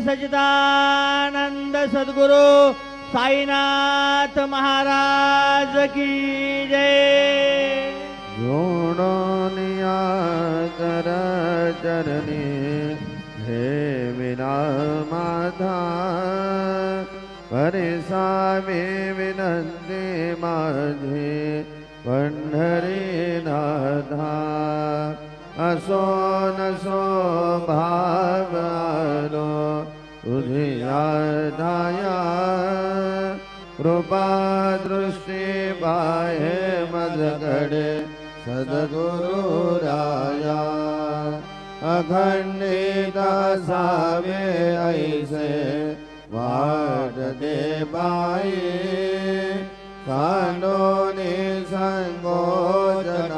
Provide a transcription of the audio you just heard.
सच्चिदानंद सद्गुरु साईनाथ महाराज की जय। गुणोनिया कर चरणी हे विना माधा परिसावी विनंती माझी पंढरीनाथा असो नसो भाव आलो तुझिया धाया कृपा दृष्टी बाहे मदगडे सद्गुरु राया अखंडित सावे ऐसे वाट दे बाई कांडोनी संगोजन